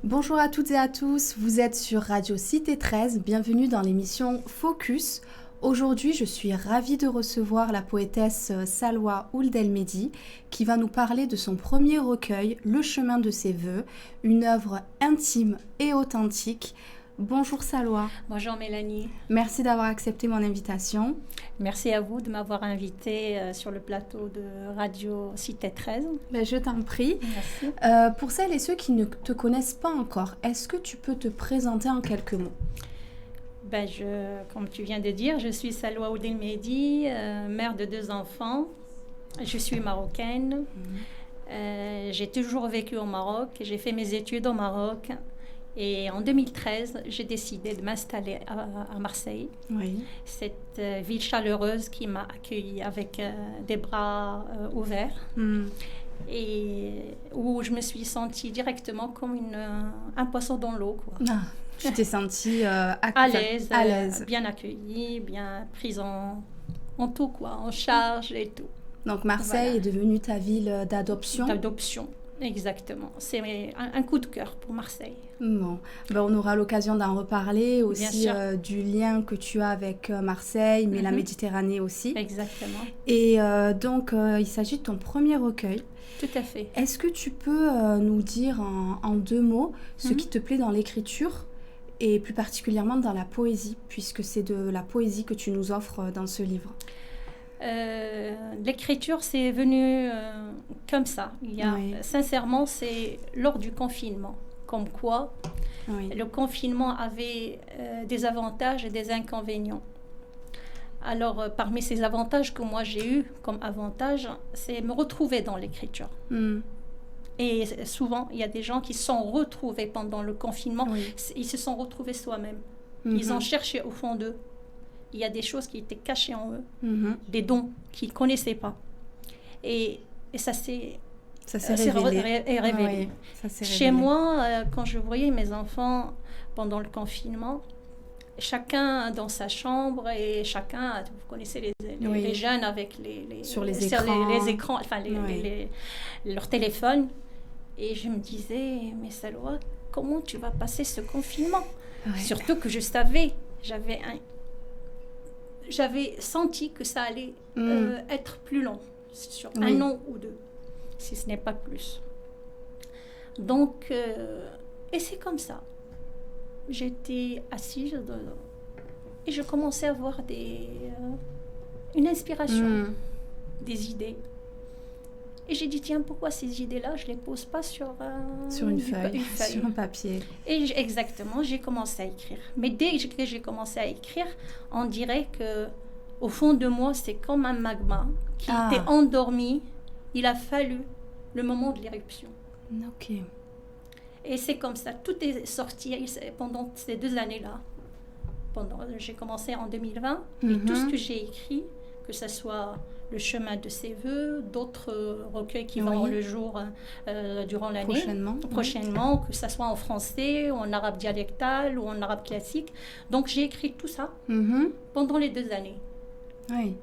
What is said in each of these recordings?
Bonjour à toutes et à tous, vous êtes sur Radio Cité 13, bienvenue dans l'émission Focus. Aujourd'hui, je suis ravie de recevoir la poétesse Salwa Ould El-Mehdi qui va nous parler de son premier recueil, Le chemin de ses vœux, une œuvre intime et authentique. Bonjour Salwa. Bonjour Mélanie. Merci d'avoir accepté mon invitation. Merci à vous de m'avoir invitée sur le plateau de Radio Cité 13. Je t'en prie. Merci. Pour celles et ceux qui ne te connaissent pas encore, est-ce que tu peux te présenter en quelques mots ? Comme tu viens de dire, je suis Salwa Ould El-Mehdi, mère de 2 enfants. Je suis marocaine. J'ai toujours vécu au Maroc. J'ai fait mes études au Maroc. Et en 2013, j'ai décidé de m'installer à Marseille. Oui. Cette ville chaleureuse qui m'a accueillie avec des bras ouverts. Et où je me suis sentie directement comme un poisson dans l'eau, quoi. Ah, tu t'es sentie à l'aise, l'aise. bien accueillie, bien prise en tout, quoi, en charge et tout. Donc Marseille est devenue ta ville d'adoption. D'adoption, exactement. C'est un coup de cœur pour Marseille. Bon, on aura l'occasion d'en reparler aussi du lien que tu as avec Marseille, mais la Méditerranée aussi. Exactement. Et donc, il s'agit de ton premier recueil. Tout à fait. Est-ce que tu peux nous dire en 2 mots ce qui te plaît dans l'écriture et plus particulièrement dans la poésie, puisque c'est de la poésie que tu nous offres dans ce livre? L'écriture, c'est venu comme ça. Sincèrement, c'est lors du confinement. Comme quoi, le confinement avait des avantages et des inconvénients. Alors, parmi ces avantages que moi j'ai eus comme avantage, c'est me retrouver dans l'écriture. Et souvent, il y a des gens qui se sont retrouvés pendant le confinement. Ils se sont retrouvés soi-même. Ils ont cherché au fond d'eux. Il y a des choses qui étaient cachées en eux, des dons qu'ils ne connaissaient pas. Et ça s'est révélé. Chez moi, quand je voyais mes enfants pendant le confinement, chacun dans sa chambre et chacun, vous connaissez les jeunes avec sur les écrans, enfin leur téléphone. Et je me disais, mais Salwa, comment tu vas passer ce confinement? Surtout que je savais, j'avais senti que ça allait être plus long, sur 1 an ou 2, si ce n'est pas plus. Donc, et c'est comme ça. J'étais assise et je commençais à avoir une inspiration, des idées. Et j'ai dit, tiens, pourquoi ces idées-là, je ne les pose pas sur une feuille, sur un papier. Et exactement, j'ai commencé à écrire. Mais dès que j'ai commencé à écrire, on dirait qu'au fond de moi, c'est comme un magma qui était endormi. Il a fallu le moment de l'éruption. Ok. Et c'est comme ça, tout est sorti pendant ces 2 années-là. J'ai commencé en 2020, et tout ce que j'ai écrit, que ce soit Le chemin de ses vœux, d'autres recueils qui vont le jour durant l'année, prochainement, que ce soit en français, ou en arabe dialectal, ou en arabe classique. Donc j'ai écrit tout ça pendant les 2 années. Oui.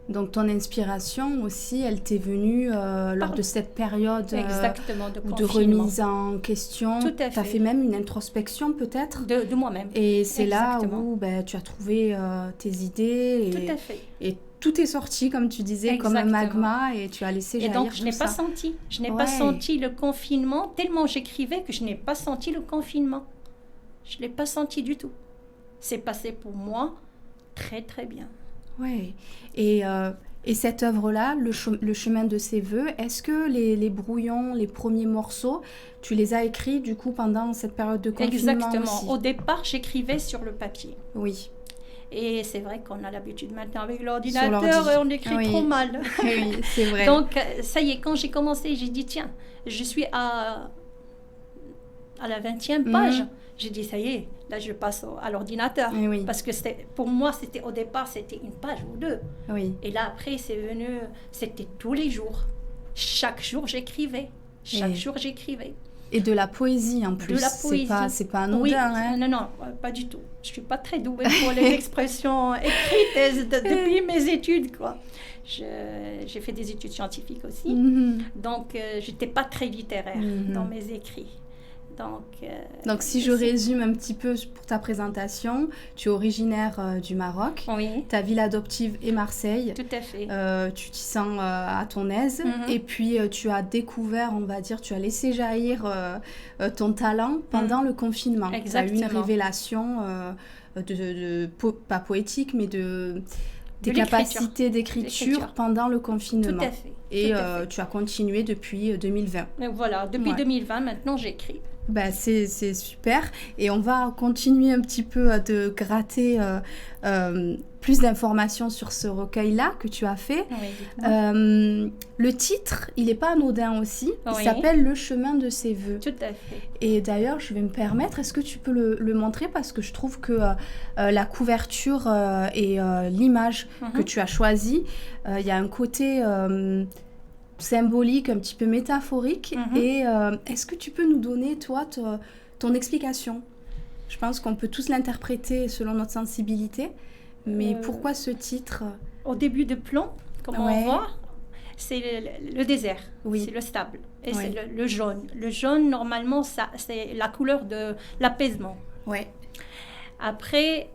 Donc ton inspiration aussi, elle t'est venue lors de cette période de remise en question. Tout à fait. Tu as fait même une introspection peut-être de moi-même. Et c'est là où tu as trouvé tes idées. Tout à fait. Et tout est sorti, comme tu disais, comme un magma, et tu as laissé jaillir tout ça. Et donc je n'ai pas senti. Je n'ai pas senti le confinement, tellement j'écrivais que je n'ai pas senti le confinement. Je ne l'ai pas senti du tout. C'est passé pour moi très très bien. Oui, et cette œuvre-là, le chemin de ses vœux, est-ce que les brouillons, les premiers morceaux, tu les as écrits du coup pendant cette période de confinement? Exactement. Aussi. Au départ, j'écrivais sur le papier. Oui. Et c'est vrai qu'on a l'habitude maintenant avec l'ordinateur et on écrit trop mal. Oui, c'est vrai. Donc, ça y est, quand j'ai commencé, j'ai dit, tiens, je suis à la 20e page. J'ai dit, ça y est, là, je passe à l'ordinateur. Parce que pour moi, au départ, c'était 1 page ou 2. Oui. Et là, après, c'était tous les jours. Chaque jour, j'écrivais. Et de la poésie en plus. De la poésie. C'est pas anodin. Non, pas du tout. Je suis pas très douée pour les expressions écrites depuis mes études, quoi. J'ai fait des études scientifiques aussi. Donc, j'étais pas très littéraire dans mes écrits. Donc, si je résume un petit peu pour ta présentation, tu es originaire du Maroc. Oui. Ta ville adoptive est Marseille. Tout à fait. Tu t'y sens à ton aise. Et puis, tu as découvert, on va dire, tu as laissé jaillir ton talent pendant le confinement. Tu as eu une révélation, pas poétique, mais des capacités d'écriture pendant le confinement. Tout à fait. Et tu as continué depuis 2020. Et voilà, depuis 2020, maintenant, j'écris. C'est super. Et on va continuer un petit peu de gratter plus d'informations sur ce recueil-là que tu as fait. Oui, le titre, il n'est pas anodin aussi. Il s'appelle « Le chemin de ses voeux ». Tout à fait. Et d'ailleurs, je vais me permettre, est-ce que tu peux le montrer? Parce que je trouve que la couverture et l'image que tu as choisie, il y a un côté... symbolique, un petit peu métaphorique. Et est-ce que tu peux nous donner, toi, ton explication? Je pense qu'on peut tous l'interpréter selon notre sensibilité, mais pourquoi ce titre? Au début de plan, comme on voit, c'est le désert, c'est le sable, et c'est le jaune. Le jaune, normalement, c'est la couleur de l'apaisement. Après,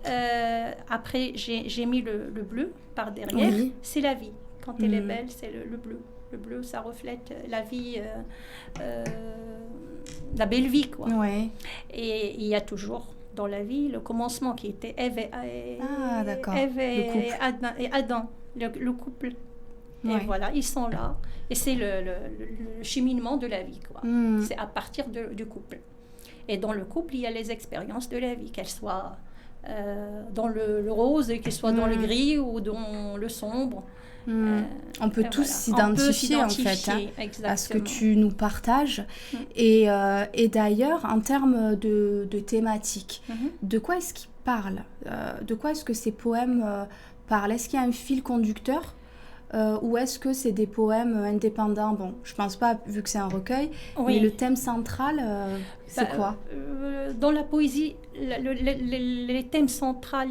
j'ai mis le bleu par derrière, c'est la vie. Quand elle est belle, c'est le bleu. Le bleu, ça reflète la vie, la belle vie, quoi. Et il y a toujours dans la vie le commencement qui était Ève et Adam, le couple. Et voilà, ils sont là. Et c'est le cheminement de la vie, quoi. C'est à partir du couple. Et dans le couple, il y a les expériences de la vie, qu'elles soient dans le rose, qu'elles soient dans le gris ou dans le sombre. On peut tous s'identifier en fait à ce que tu nous partages. Et d'ailleurs, en termes de thématique, de quoi est-ce qu'il parle? De quoi est-ce que ces poèmes parlent? Est-ce qu'il y a un fil conducteur ou est-ce que c'est des poèmes indépendants? Bon, je pense pas, vu que c'est un recueil, mais le thème central, c'est quoi? Dans la poésie, les thèmes centraux,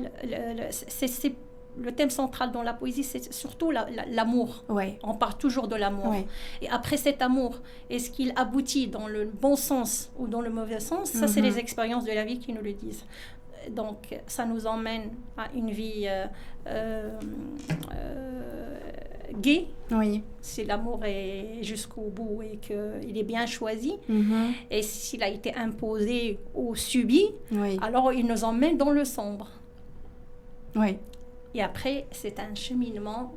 le thème central dans la poésie, c'est surtout l'amour. On parle toujours de l'amour. Et après cet amour, est-ce qu'il aboutit dans le bon sens ou dans le mauvais sens? Ça, c'est les expériences de la vie qui nous le disent. Donc, ça nous emmène à une vie gaie. Si l'amour est jusqu'au bout et qu'il est bien choisi, et s'il a été imposé ou subi, alors il nous emmène dans le sombre. Et après, c'est un cheminement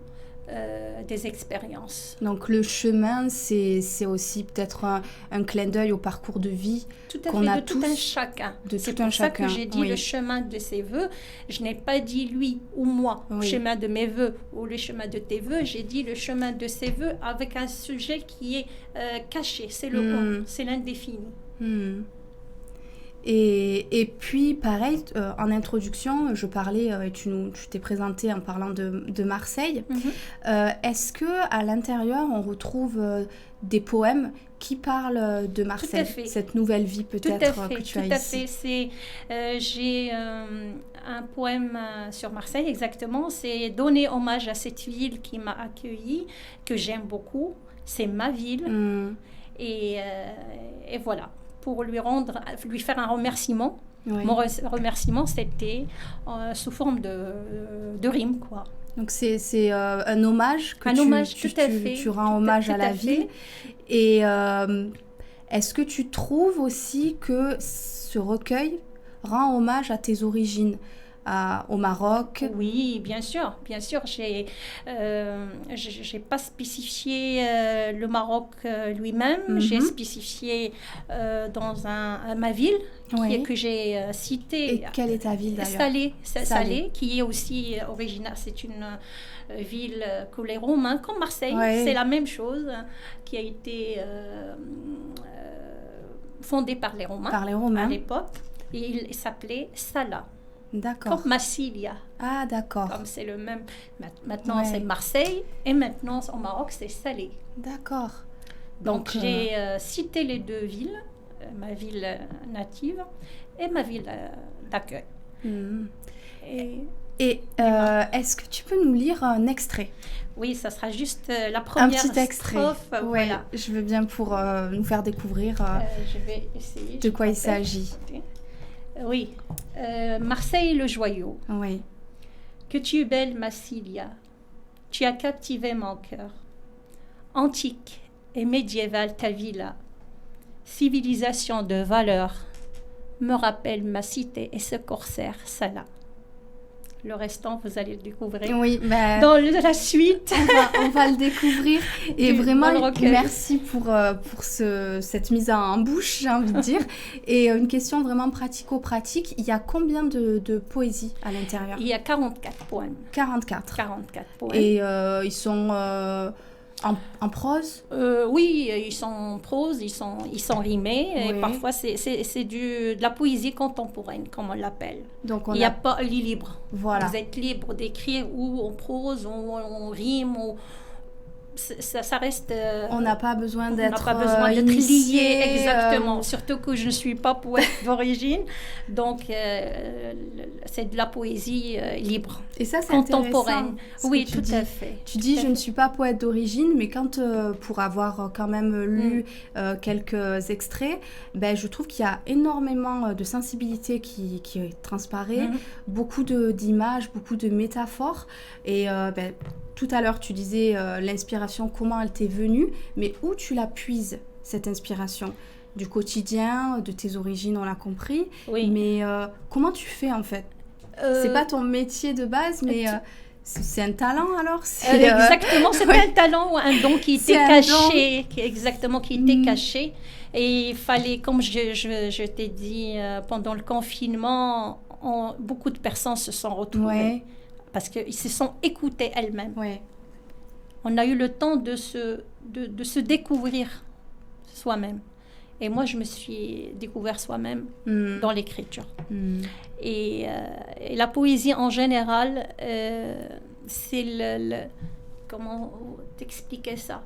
des expériences. Donc le chemin, c'est aussi peut-être un clin d'œil au parcours de vie qu'on a tous. Tout un chacun. C'est pour ça que j'ai dit le chemin de ses voeux. Je n'ai pas dit lui ou moi, le chemin de mes voeux ou le chemin de tes voeux. J'ai dit le chemin de ses voeux avec un sujet qui est caché. C'est le on, c'est l'indéfini. Et puis, pareil, en introduction, je parlais, tu t'es présentée en parlant de Marseille. Est-ce qu'à l'intérieur, on retrouve des poèmes qui parlent de Marseille, cette nouvelle vie peut-être que tu as ici? Tout à fait. J'ai un poème sur Marseille, exactement. C'est donner hommage à cette ville qui m'a accueillie, que j'aime beaucoup. C'est ma ville. Et voilà. Pour lui faire un remerciement. Mon remerciement, c'était sous forme de rime, quoi. Donc c'est un hommage que tu rends hommage à la ville. Et est-ce que tu trouves aussi que ce recueil rend hommage à tes origines, au Maroc? Oui, bien sûr. J'ai pas spécifié le Maroc lui-même. J'ai spécifié dans ma ville que j'ai citée. Et quelle est ta ville d'ailleurs? Salé, qui est aussi originaire. C'est une ville que les Romains, comme Marseille, c'est la même chose, qui a été fondée par les Romains à l'époque. Et il s'appelait Salah. D'accord. Comme Massilia. Ah, d'accord. Comme c'est le même. Maintenant, c'est Marseille. Et maintenant, au Maroc, c'est Salé. D'accord. Donc j'ai cité les deux villes, ma ville native et ma ville d'accueil. Et est-ce que tu peux nous lire un extrait? Oui, ça sera juste la première un petit extrait. Strophe. Ouais, voilà. Je veux bien pour nous faire découvrir je vais essayer, de quoi il s'agit. Oui. Marseille le joyau. Oui. Que tu es belle, Massilia. Tu as captivé mon cœur. Antique et médiévale ta villa. Civilisation de valeur. Me rappelle ma cité et ce corsaire, Salah. Le restant, vous allez le découvrir dans la suite. On va le découvrir. Et vraiment, merci pour cette mise en bouche, j'ai envie de dire. Et une question vraiment pratico-pratique. Il y a combien de poésie à l'intérieur? Il y a 44 poèmes. 44 poèmes. Et ils sont... En prose? Oui, ils sont en prose, ils sont rimés. Oui. Et parfois, c'est de la poésie contemporaine, comme on l'appelle. Donc il n'y a pas libre. Voilà. Vous êtes libre d'écrire ou en prose, ou en rime, ou... Ça reste... on n'a pas besoin d'être lié, exactement. Surtout que je ne suis pas poète d'origine. Donc, c'est de la poésie libre. Et ça, c'est contemporaine. Oui, tout à fait. Tu dis, je ne suis pas poète d'origine, mais quand, pour avoir quand même lu quelques extraits, je trouve qu'il y a énormément de sensibilité qui transparaît, beaucoup d'images, beaucoup de métaphores. Et tout à l'heure, tu disais l'inspiration, comment elle t'est venue, mais où tu la puises, cette inspiration? Du quotidien, de tes origines, on l'a compris. Oui. Mais comment tu fais, en fait? C'est pas ton métier de base, mais c'est un talent, alors? Exactement, c'est un talent ou un don qui était caché. Qui était caché. Et il fallait, comme je t'ai dit, pendant le confinement, beaucoup de personnes se sont retrouvées. Ouais. Parce qu'ils se sont écoutées elles-mêmes. Ouais. On a eu le temps de se découvrir soi-même. Et moi, je me suis découvert soi-même dans l'écriture. Et la poésie en général, c'est comment t'expliquer ça?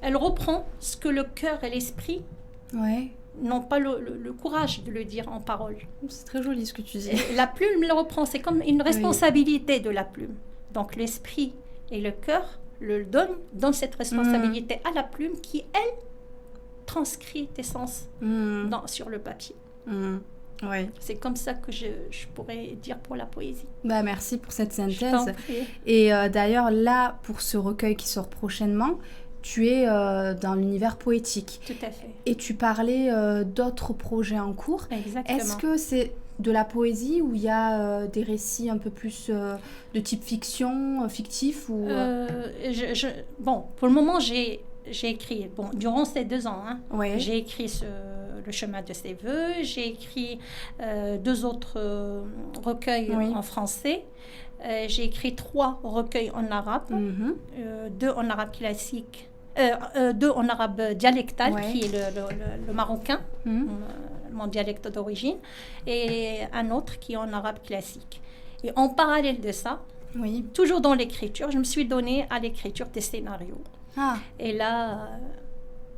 Elle reprend ce que le cœur et l'esprit n'ont pas le courage de le dire en parole. C'est très joli ce que tu dis. La plume le reprend, c'est comme une responsabilité de la plume. Donc l'esprit et le cœur le donnent cette responsabilité à la plume qui, elle, transcrit tes sens sur le papier. Ouais. C'est comme ça que je pourrais dire pour la poésie. Merci pour cette synthèse. Et d'ailleurs, là, pour ce recueil qui sort prochainement, tu es dans l'univers poétique. Tout à fait. Et tu parlais d'autres projets en cours. Exactement. Est-ce que c'est de la poésie où il y a des récits un peu plus de type fiction, fictif ou Bon, pour le moment, j'ai écrit, durant ces 2 ans, j'ai écrit Le chemin de ses voeux, j'ai écrit 2 autres recueils en français. J'ai écrit 3 recueils en arabe, 2 en arabe classique, 2 en arabe dialectal, qui est le marocain, mon dialecte d'origine, et un autre qui est en arabe classique. Et en parallèle de ça, toujours dans l'écriture, je me suis donnée à l'écriture des scénarios. Et là...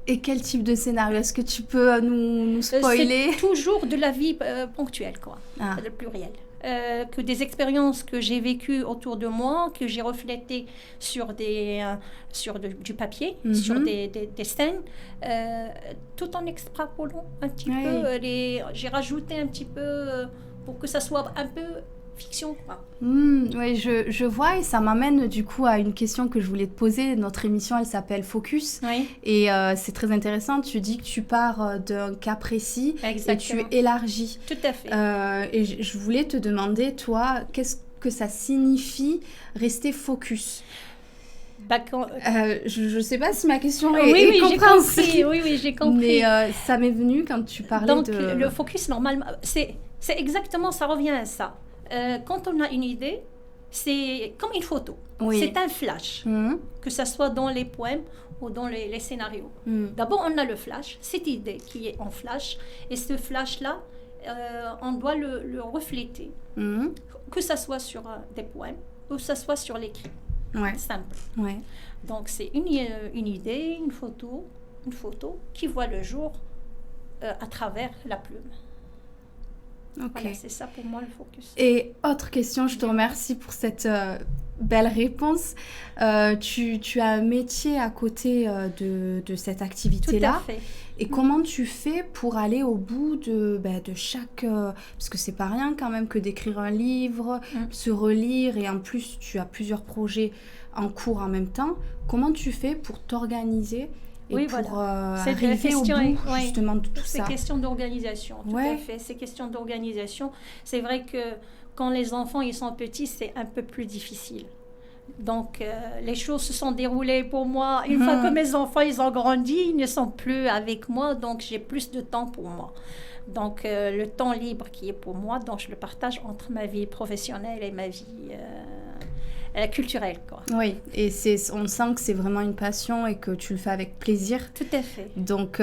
Et quel type de scénario? Est-ce que tu peux nous spoiler? C'est toujours de la vie ponctuelle, quoi, le pluriel. Que des expériences que j'ai vécues autour de moi, que j'ai reflétées sur du papier, sur des scènes, tout en extrapolant un petit peu. J'ai rajouté un petit peu pour que ça soit un peu fiction, quoi. Oui, je vois, et ça m'amène du coup à une question que je voulais te poser. Notre émission, elle s'appelle Focus. Et c'est très intéressant. Tu dis que tu pars d'un cas précis. Exactement. Et tu élargis. Tout à fait. Et je voulais te demander, toi, qu'est-ce que ça signifie rester focus? Je ne sais pas si ma question est compréhensible. Oui, j'ai compris. Mais ça m'est venu quand tu parlais Donc, le focus, normalement, c'est exactement, ça revient à ça. Quand on a une idée, c'est comme une photo. C'est un flash, que ce soit dans les poèmes ou dans les scénarios. D'abord, on a le flash, cette idée qui est en flash, et ce flash-là, on doit le refléter, que ce soit sur des poèmes ou que ce soit sur l'écrit. Simple. Donc, c'est une idée, une photo qui voit le jour à travers la plume. Ok. Voilà, c'est ça pour moi le focus. Et autre question, je te remercie pour cette belle réponse. Tu as un métier à côté de cette activité-là. Tout à fait. Et comment tu fais pour aller au bout de chaque... parce que c'est pas rien quand même que d'écrire un livre, se relire, et en plus tu as plusieurs projets en cours en même temps. Comment tu fais pour t'organiser et pour arriver au bout justement de tout ça? C'est question d'organisation, tout à fait. C'est question d'organisation. C'est vrai que quand les enfants ils sont petits, c'est un peu plus difficile. Donc, les choses se sont déroulées pour moi. Une fois que mes enfants, ils ont grandi, ils ne sont plus avec moi, donc j'ai plus de temps pour moi. Donc, le temps libre qui est pour moi, donc je le partage entre ma vie professionnelle et ma vie culturelle, quoi. Oui, et on sent que c'est vraiment une passion et que tu le fais avec plaisir. Tout à fait. Donc,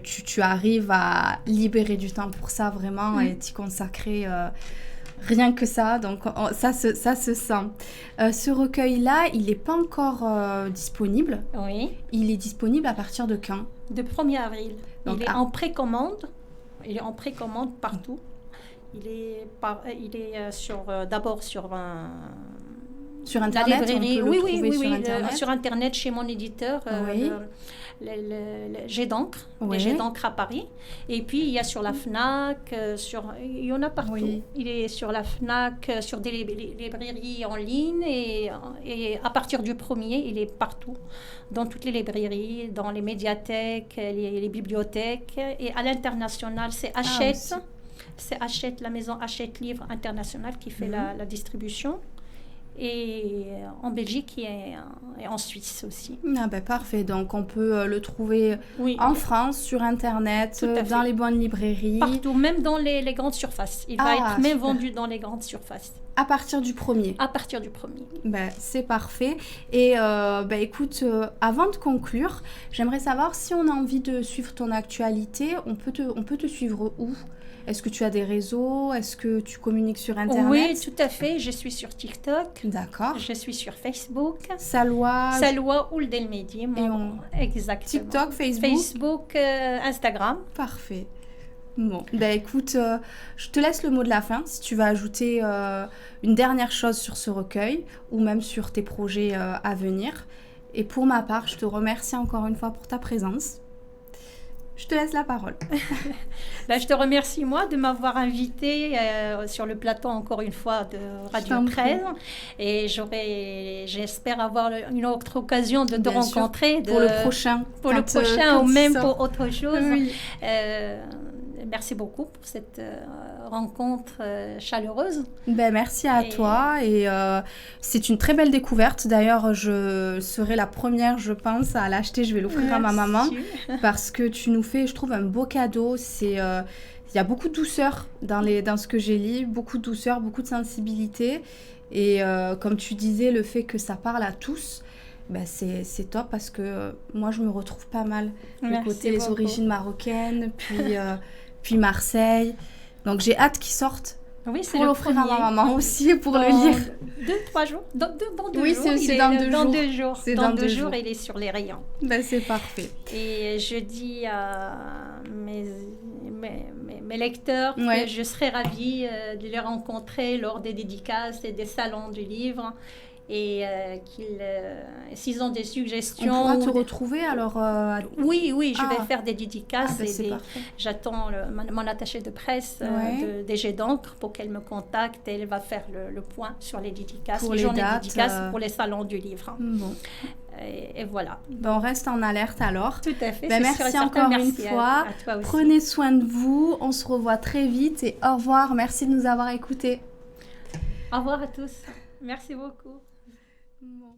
tu arrives à libérer du temps pour ça, vraiment, et t'y consacrer... rien que ça, donc ça se sent. Ce recueil-là, il n'est pas encore disponible. Oui. Il est disponible à partir de quand? De 1er avril. Donc, il est en précommande. Il est en précommande partout. Il est d'abord sur Internet, la librairie. On peut le trouver sur Internet. Sur Internet chez mon éditeur. J'ai d'encre, les J'ai d'encre à Paris. Et puis, il y a sur la FNAC, il y en a partout. Oui. Il est sur la FNAC, sur des librairies en ligne. Et à partir du 1er, il est partout. Dans toutes les librairies, dans les médiathèques, les bibliothèques. Et à l'international, c'est Hachette. C'est Hachette, la maison Hachette Livre International qui fait la distribution. Et en Belgique et en Suisse aussi. Ah ben parfait, donc on peut le trouver en France, sur Internet, dans les bonnes librairies. Partout, même dans les grandes surfaces. Il va être même vendu dans les grandes surfaces. À partir du 1er. À partir du 1er. Ben, c'est parfait. Et écoute, avant de conclure, j'aimerais savoir si on a envie de suivre ton actualité, on peut te suivre où ? Est-ce que tu as des réseaux? Est-ce que tu communiques sur Internet? Oui, tout à fait. Je suis sur TikTok. D'accord. Je suis sur Facebook. Salwa Ould El Mehdi. Exactement. TikTok, Facebook, Instagram. Parfait. Bon, écoute, je te laisse le mot de la fin. Si tu vas ajouter une dernière chose sur ce recueil ou même sur tes projets à venir. Et pour ma part, je te remercie encore une fois pour ta présence. Je te laisse la parole. Je te remercie, moi, de m'avoir invitée sur le plateau, encore une fois, de Radio 13. Et j'espère avoir une autre occasion de te rencontrer. Pour le prochain. Pour le prochain ou même pour autre chose. Oui. Merci beaucoup pour cette rencontre chaleureuse. Merci à toi. Et c'est une très belle découverte. D'ailleurs, je serai la première, je pense, à l'acheter. Je vais l'offrir à ma maman parce que tu nous fais, je trouve, un beau cadeau. Il y a beaucoup de douceur dans ce que j'ai lu, beaucoup de douceur, beaucoup de sensibilité. Et comme tu disais, le fait que ça parle à tous, c'est top parce que moi, je me retrouve pas mal. Le côté les origines marocaines, puis Marseille. Donc, j'ai hâte qu'il sorte pour l'offrir à ma maman aussi, pour le lire. 2-3 jours. Dans 2 jours. Oui, c'est dans 2 jours. Dans 2 jours, il est sur les rayons. C'est parfait. Et je dis à mes lecteurs que je serais ravie de les rencontrer lors des dédicaces et des salons du livre. Et s'ils ont des suggestions... On pourra te retrouver alors Oui, je vais faire des dédicaces. J'attends mon attachée de presse des J'ai d'encre pour qu'elle me contacte et elle va faire le point sur les dédicaces, pour les dates, dédicaces pour les salons du livre. Bon. Et voilà. On reste en alerte alors. Tout à fait. Merci encore une fois. À toi aussi. Prenez soin de vous. On se revoit très vite et au revoir. Merci de nous avoir écoutés. Au revoir à tous. Merci beaucoup. Bon.